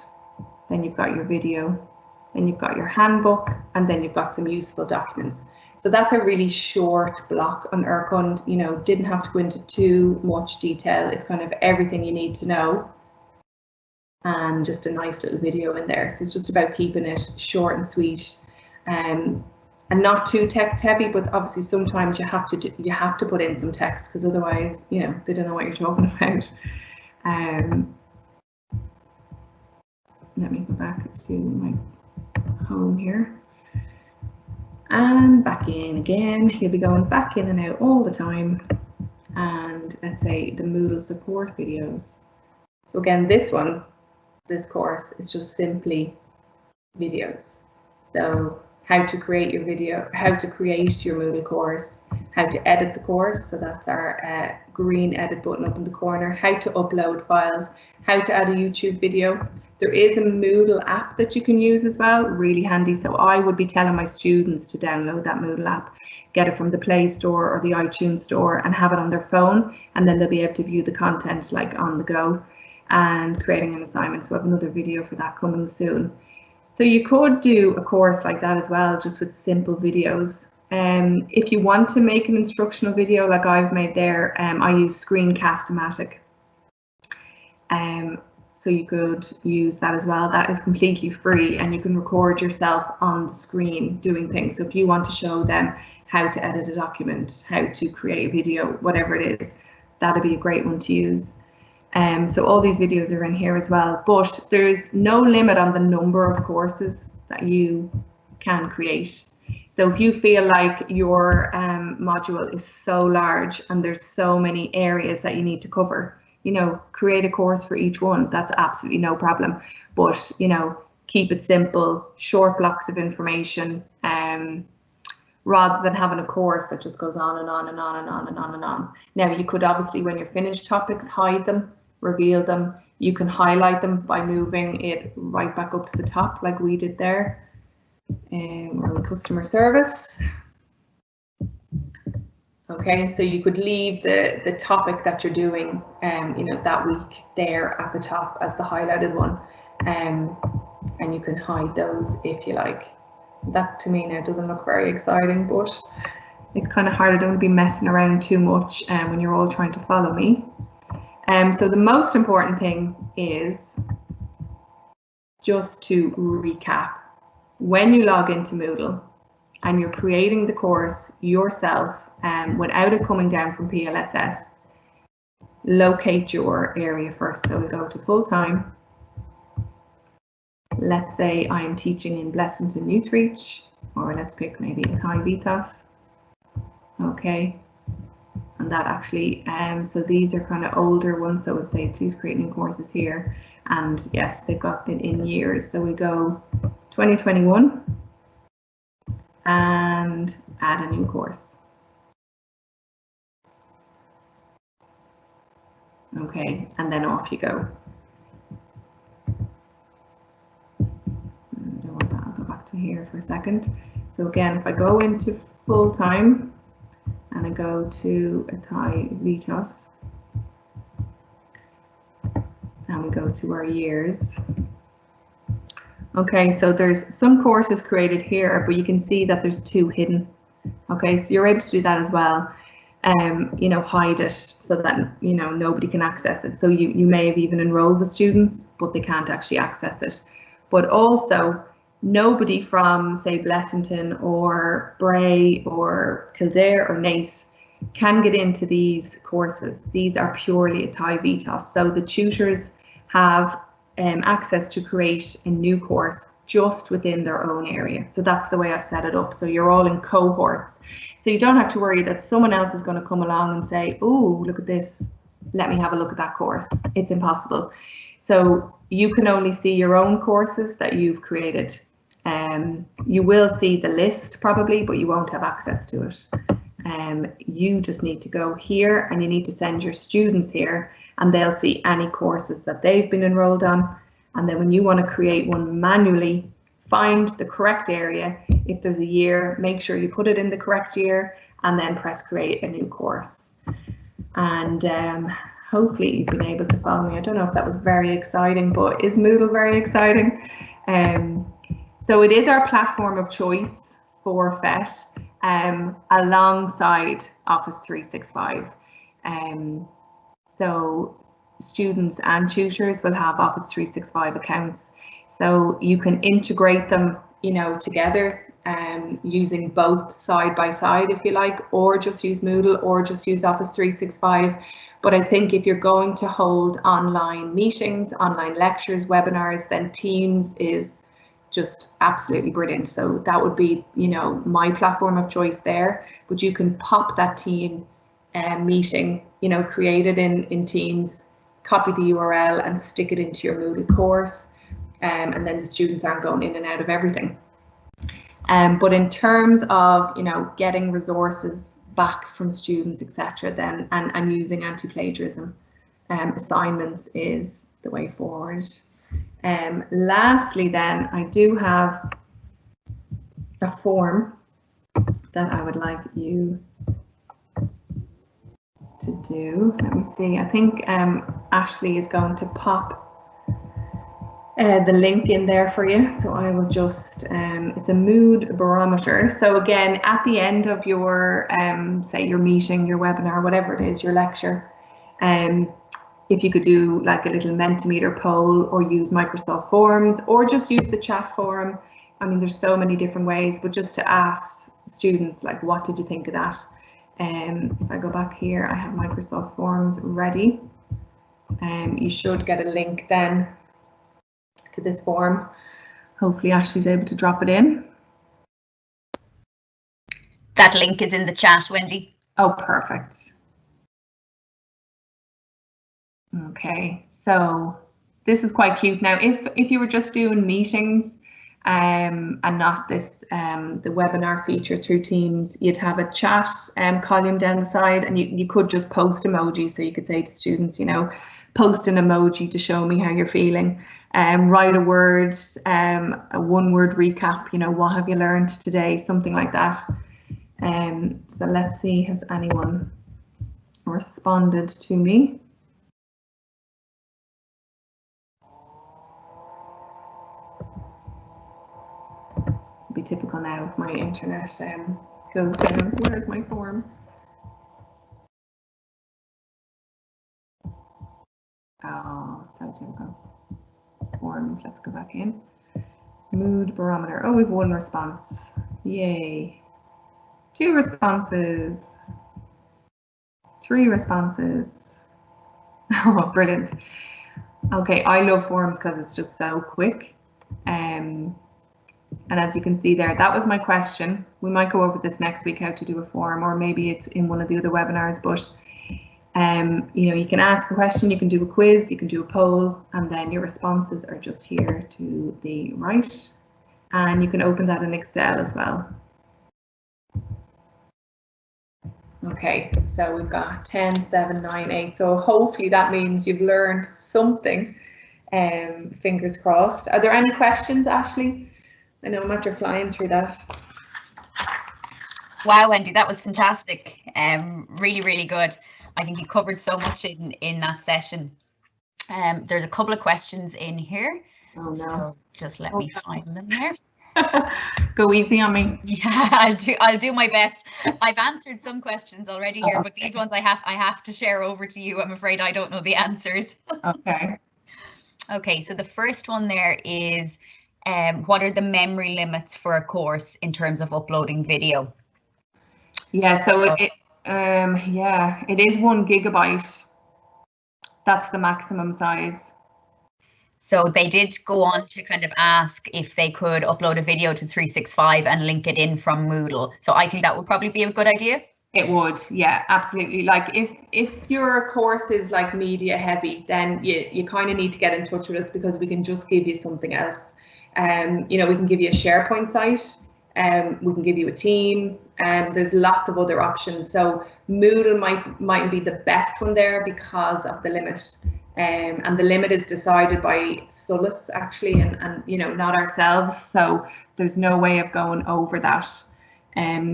then you've got your video, then you've got your handbook, and then you've got some useful documents. So that's a really short block on Urkund. You know, didn't have to go into too much detail. It's kind of everything you need to know, and just a nice little video in there. So it's just about keeping it short and sweet, and not too text heavy. But obviously sometimes you have to put in some text, because otherwise, you know, they don't know what you're talking about. Let me go back to my home here and back in again. You'll be going back in and out all the time. And let's say the Moodle support videos. So again, this course is just simply videos. So how to create your video, how to create your Moodle course, how to edit the course. So that's our green edit button up in the corner. How to upload files, how to add a YouTube video. There is a Moodle app that you can use as well, really handy. So I would be telling my students to download that Moodle app, get it from the Play Store or the iTunes Store and have it on their phone, and then they'll be able to view the content like on the go and creating an assignment. So I have another video for that coming soon. So you could do a course like that as well, just with simple videos. If you want to make an instructional video like I've made there, I use Screencast-O-Matic. So you could use that as well. That is completely free, and you can record yourself on the screen doing things. So if you want to show them how to edit a document, how to create a video, whatever it is, that'd be a great one to use. So all these videos are in here as well, but there's no limit on the number of courses that you can create. So if you feel like your module is so large and there's so many areas that you need to cover, you know, create a course for each one. That's absolutely no problem. But, you know, keep it simple, short blocks of information, rather than having a course that just goes on and on and on and on and on and on. Now, you could obviously, when you're finished topics, hide them, reveal them. You can highlight them by moving it right back up to the top like we did there. We're in customer service. Okay, so you could leave the topic that you're doing, you know, that week there at the top as the highlighted one, and you can hide those if you like. That to me now doesn't look very exciting, but it's kind of hard. I don't want to be messing around too much when you're all trying to follow me. So the most important thing is just to recap. When you log into Moodle and you're creating the course yourself without it coming down from PLSS, locate your area first. So we go to full time, let's say I'm teaching in Blessington Youth Reach, or let's pick maybe KWETB. Okay, and that actually, so these are kind of older ones, so we'll say please create new courses here, and yes, they've got it in years, so we go 2021 and add a new course. Okay, and then off you go. I don't want that, I'll go back to here for a second. So again, if I go into full time and I go to KWETB and we go to our years. Okay, so there's some courses created here, but you can see that there's 2 hidden. Okay, so you're able to do that as well. You know, hide it so that, you know, nobody can access it. So you may have even enrolled the students, but they can't actually access it. But also, nobody from, say, Blessington or Bray or Kildare or Naas can get into these courses. These are purely at KWETB. So the tutors have access to create a new course just within their own area. So that's the way I've set it up. So you're all in cohorts. So you don't have to worry that someone else is going to come along and say, oh, look at this, let me have a look at that course. It's impossible. So you can only see your own courses that you've created. You will see the list probably, but you won't have access to it. You just need to go here and you need to send your students here and they'll see any courses that they've been enrolled on. And then when you want to create one manually, find the correct area. If there's a year, make sure you put it in the correct year and then press create a new course. And hopefully you've been able to follow me. I don't know if that was very exciting, but is Moodle very exciting? So it is our platform of choice for PhET alongside Office 365. So students and tutors will have Office 365 accounts. So you can integrate them, you know, together using both side by side, if you like, or just use Moodle or just use Office 365. But I think if you're going to hold online meetings, online lectures, webinars, then Teams is just absolutely brilliant. So that would be, you know, my platform of choice there. But you can pop that team meeting, you know, create it in Teams, copy the URL and stick it into your Moodle course. And then the students aren't going in and out of everything. But in terms of, you know, getting resources back from students, etc., then and using anti-plagiarism assignments is the way forward. Lastly, then I do have a form that I would like you to do. Let me see. I think Ashley is going to pop the link in there for you. So I will just, it's a mood barometer. So again, at the end of your, say your meeting, your webinar, whatever it is, your lecture, if you could do like a little Mentimeter poll or use Microsoft Forms or just use the chat forum. I mean, there's so many different ways, but just to ask students, like, what did you think of that? If I go back here, I have Microsoft Forms ready. You should get a link then to this form. Hopefully Ashley's able to drop it in. That link is in the chat, Wendy. Oh, perfect. Okay, so this is quite cute. Now, if you were just doing meetings and not this the webinar feature through Teams, you'd have a chat column down the side, and you could just post emojis. So you could say to students, you know, post an emoji to show me how you're feeling. Write a word, a one-word recap. You know, what have you learned today? Something like that. So let's see, has anyone responded to me? It'll be typical now if my internet goes down. Where's my form? Oh, so typical. Forms, let's go back in. Mood barometer. Oh, we've one response. Yay. 2 responses. 3 responses. Oh, brilliant. Okay, I love forms because it's just so quick. And as you can see there, that was my question. We might go over this next week, how to do a form, or maybe it's in one of the other webinars, but you know, you can ask a question, you can do a quiz, you can do a poll, and then your responses are just here to the right. And you can open that in Excel as well. Okay, so we've got 10, 7, 9, 8. So hopefully that means you've learned something. Fingers crossed. Are there any questions, Ashley? I know I'm after flying through that. Wow, Wendy, that was fantastic. Really, really good. I think you covered so much in that session. There's a couple of questions in here. Oh no. So just let me find them there. Go easy on me. Yeah, I'll do my best. I've answered some questions already here, but these ones I have to share over to you. I'm afraid I don't know the answers. Okay. Okay, so the first one there is what are the memory limits for a course in terms of uploading video? Yeah, so it is 1 gigabyte. That's the maximum size. So they did go on to kind of ask if they could upload a video to 365 and link it in from Moodle. So I think that would probably be a good idea. It would, yeah, absolutely. Like if your course is like media heavy, then you kind of need to get in touch with us, because we can just give you something else. You know, we can give you a SharePoint site, we can give you a team, there's lots of other options. So Moodle might be the best one there because of the limit. And the limit is decided by Solus actually, and you know, not ourselves. So there's no way of going over that.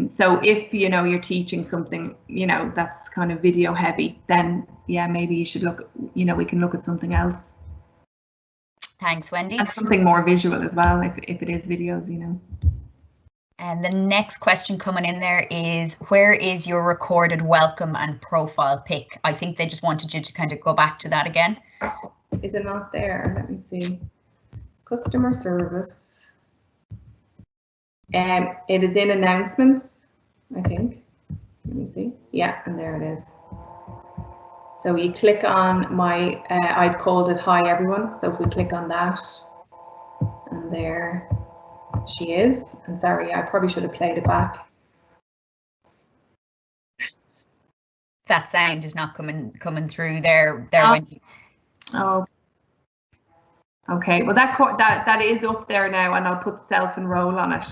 So if you know you're teaching something, you know, that's kind of video heavy, then yeah, maybe you should look, you know, we can look at something else. Thanks, Wendy. And something more visual as well, if it is videos, you know. And the next question coming in there is, where is your recorded welcome and profile pic? I think they just wanted you to kind of go back to that again. Is it not there? Let me see. Customer service. It is in announcements, I think. Let me see. Yeah, and there it is. So you click on my, I'd called it Hi Everyone. So if we click on that, and there she is. And sorry, I probably should have played it back. That sound is not coming through there, Wendy. Oh. Okay, well that is up there now, and I'll put self-enroll on it.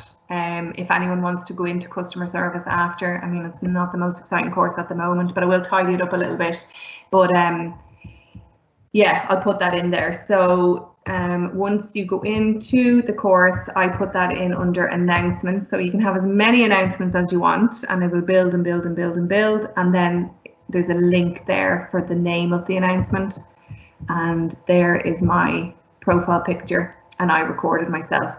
If anyone wants to go into customer service after, I mean, it's not the most exciting course at the moment, but I will tidy it up a little bit. But yeah, I'll put that in there. So once you go into the course, I put that in under announcements, so you can have as many announcements as you want, and it will build and build and build and build, and then there's a link there for the name of the announcement, and there is my profile picture, and I recorded myself.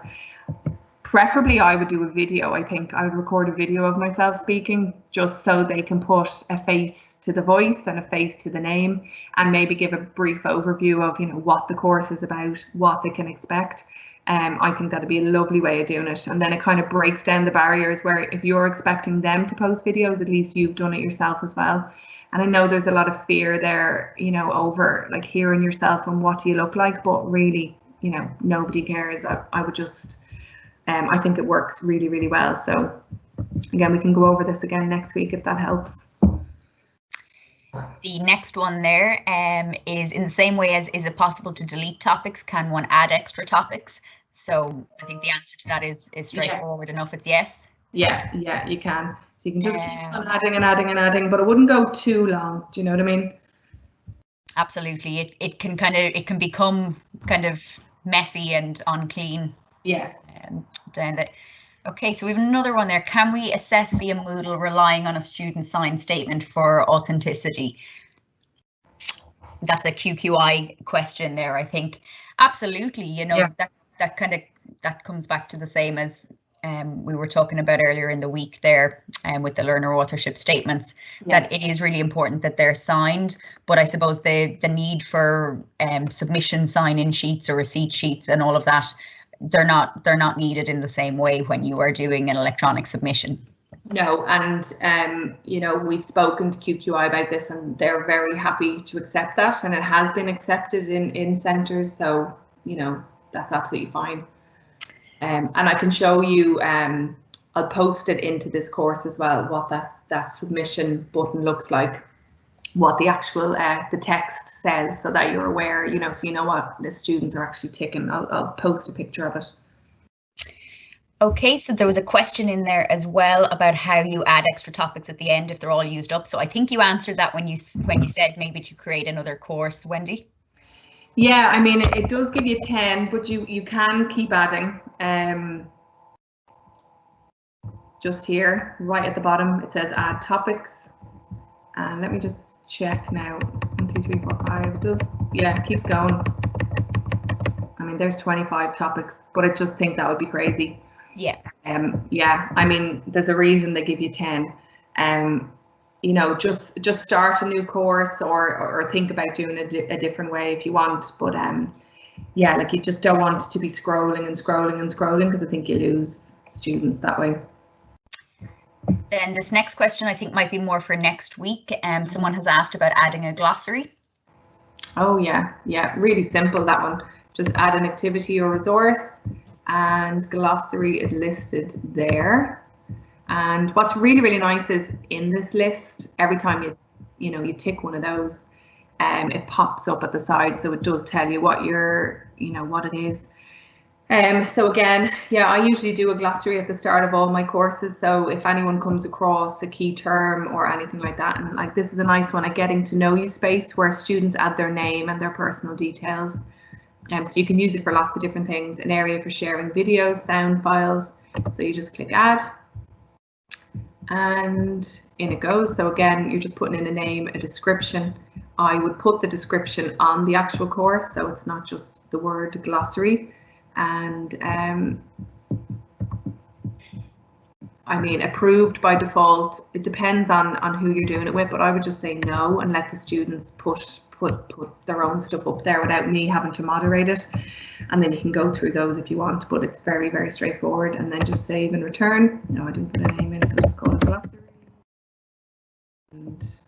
Preferably I would do a video. I think I would record a video of myself speaking, just so they can put a face to the voice and a face to the name, and maybe give a brief overview of, you know, what the course is about, what they can expect. I think that'd be a lovely way of doing it, and then it kind of breaks down the barriers where if you're expecting them to post videos, at least you've done it yourself as well. And I know there's a lot of fear there, you know, over like hearing yourself and what do you look like, but really, you know, nobody cares. I would just, I think it works really, really well. So again, we can go over this again next week if that helps. The next one there is in the same way as, is it possible to delete topics? Can one add extra topics? So I think the answer to that is straightforward enough. It's yes. Yeah, you can. So you can just keep on adding and adding and adding, but it wouldn't go too long. Do you know what I mean? Absolutely. It can become kind of messy and unclean. Yes. Down there. Okay, so we have another one there. Can we assess via Moodle relying on a student signed statement for authenticity? That's a QQI question there, I think. Absolutely, you know, that comes back to the same as we were talking about earlier in the week there, with the learner authorship statements. Yes. That it is really important that they're signed, but I suppose the need for submission sign-in sheets or receipt sheets and all of that, they're not needed in the same way when you are doing an electronic submission. No, and you know, we've spoken to QQI about this, and they're very happy to accept that, and it has been accepted in centres. So you know, that's absolutely fine. And I can show you, I'll post it into this course as well, what that submission button looks like, what the actual the text says, so that you're aware, you know, so you know what the students are actually ticking. I'll post a picture of it. Okay, so there was a question in there as well about how you add extra topics at the end if they're all used up. So I think you answered that when you said maybe to create another course, Wendy. Yeah, I mean, it does give you 10, but you can keep adding. Just here, right at the bottom, it says add topics. And let me just check now. 1, 2, 3, 4, 5. It does, yeah, it keeps going. I mean, there's 25 topics, but I just think that would be crazy. Yeah. Yeah, I mean, there's a reason they give you 10. You know, just start a new course, or think about doing a different way if you want. But yeah, like, you just don't want to be scrolling and scrolling and scrolling, because I think you lose students that way. Then this next question I think might be more for next week. Someone has asked about adding a glossary. Oh yeah, really simple, that one. Just add an activity or resource, and glossary is listed there. And what's really, really nice is in this list, every time you tick one of those, it pops up at the side, so it does tell you what what it is. So again, yeah, I usually do a glossary at the start of all my courses. So if anyone comes across a key term or anything like that, and like, this is a nice one, a getting to know you space, where students add their name and their personal details. So you can use it for lots of different things. An area for sharing videos, sound files. So you just click add, and in it goes. So again, you're just putting in a name, a description. I would put the description on the actual course, so it's not just the word glossary. And I mean, approved by default, it depends on who you're doing it with, but I would just say no and let the students put their own stuff up there without me having to moderate it. And then you can go through those if you want, but it's very, very straightforward. And then just save and return. No, I didn't put a name in, so just call it glossary and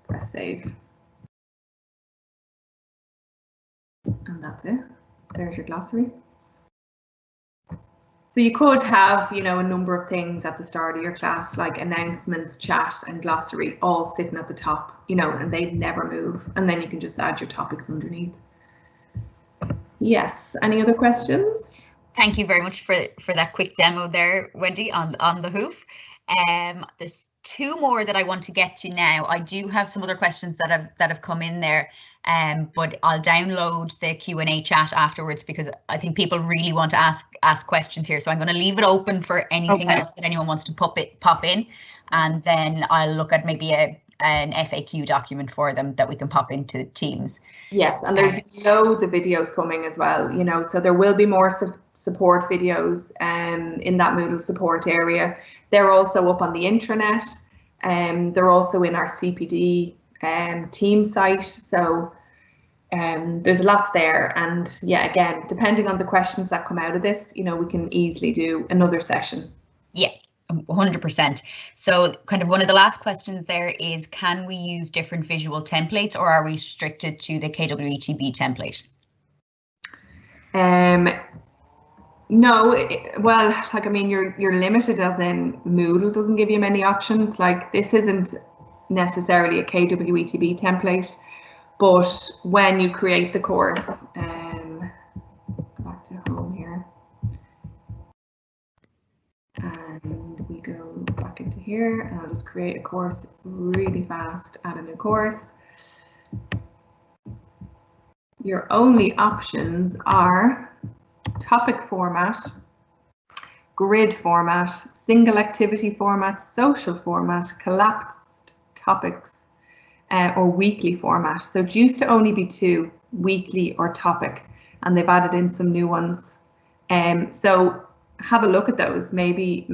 press save. And that's it. There's your glossary. So you could have, a number of things at the start of your class, like announcements, chat, and glossary, all sitting at the top, and they'd never move. And then you can just add your topics underneath. Yes. Any other questions? Thank you very much for that quick demo there, Wendy, on the hoof. There's 2 more that I want to get to now. I do have some other questions that have come in there. But I'll download the Q&A chat afterwards, because I think people really want to ask questions here. So I'm going to leave it open for anything else that anyone wants to pop in, and then I'll look at maybe an FAQ document for them that we can pop into Teams. Yes, and there's loads of videos coming as well, so there will be more support videos in that Moodle support area. They're also up on the intranet, and they're also in our CPD team site. So there's lots there, and yeah, again, depending on the questions that come out of this, we can easily do another session. Yeah, 100%. So kind of one of the last questions there is, can we use different visual templates, or are we restricted to the KWETB template? No, well, like, I mean, you're limited, as in Moodle doesn't give you many options. Like, this isn't necessarily a KWETB template, but when you create the course, go back to home here, and we go back into here, and I'll just create a course really fast, add a new course. Your only options are topic format, grid format, single activity format, social format, collapsed topics, or weekly format. So it used to only be 2, weekly or topic, and they've added in some new ones. So have a look at those. Maybe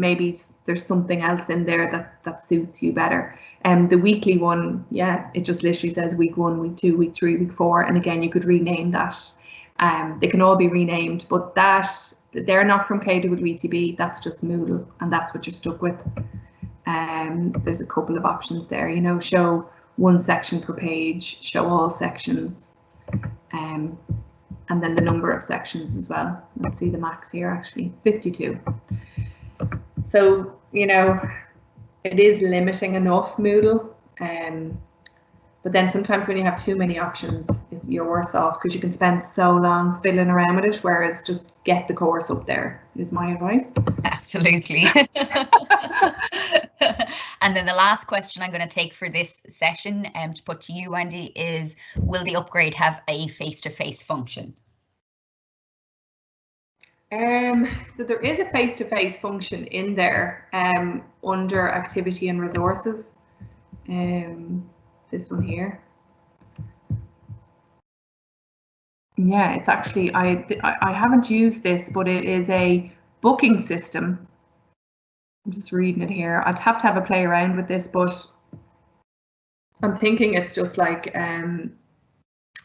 there's something else in there that suits you better. The weekly one, yeah, it just literally says week 1, week 2, week 3, week 4, and again, you could rename that. They can all be renamed, but they're not from KWETB. That's just Moodle, and that's what you're stuck with. There's a couple of options there, show 1 section per page, show all sections, and and then the number of sections as well. Let's see the max here, actually, 52. So, you know, it is limiting enough, Moodle. But then sometimes when you have too many options, you're worse off because you can spend so long fiddling around with it, whereas just get the course up there is my advice. Absolutely. And then the last question I'm going to take for this session to put to you, Wendy, is will the upgrade have a face-to-face function? So there is a face-to-face function in there under activity and resources. This one here. Yeah, it's actually, I haven't used this, but it is a booking system. I'm just reading it here. I'd have to have a play around with this, but I'm thinking it's just like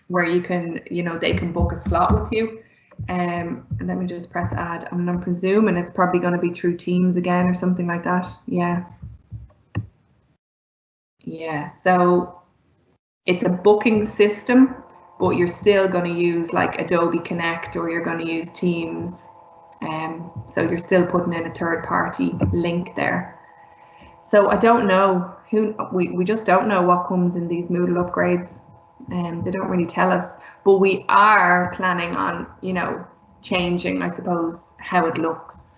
where you can, you know, they can book a slot with you. And let me just press add. And I'm presuming it's probably going to be through Teams again or something like that. Yeah. Yeah, so it's a booking system, but you're still going to use like Adobe Connect or you're going to use Teams. So you're still putting in a third-party link there. So I don't know we just don't know what comes in these Moodle upgrades. They don't really tell us, but we are planning on, you know, changing, I suppose, how it looks.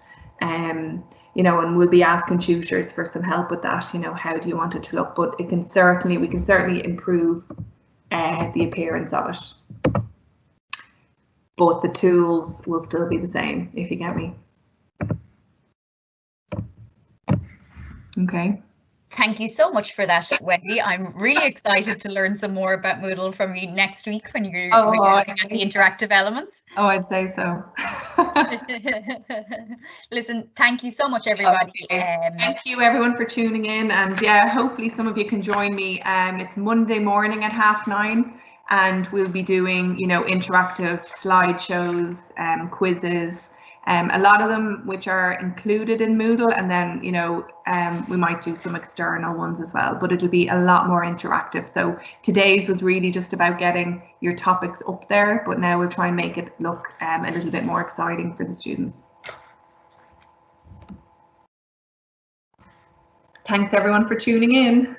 You know, and we'll be asking tutors for some help with that. You know, how do you want it to look? But it can certainly, we can certainly improve the appearance of it. But the tools will still be the same, if you get me. Okay. Thank you so much for that, Wendy. I'm really excited to learn some more about Moodle from you next week when you're looking at the interactive elements. Oh, I'd say so. Listen, thank you so much, everybody. Thank you, everyone, for tuning in. And yeah, hopefully some of you can join me. It's Monday morning at 9:30, and we'll be doing, you know, interactive slideshows, quizzes. A lot of them which are included in Moodle, and then, you know, we might do some external ones as well, but it'll be a lot more interactive. So today's was really just about getting your topics up there, but now we'll try and make it look a little bit more exciting for the students. Thanks everyone for tuning in.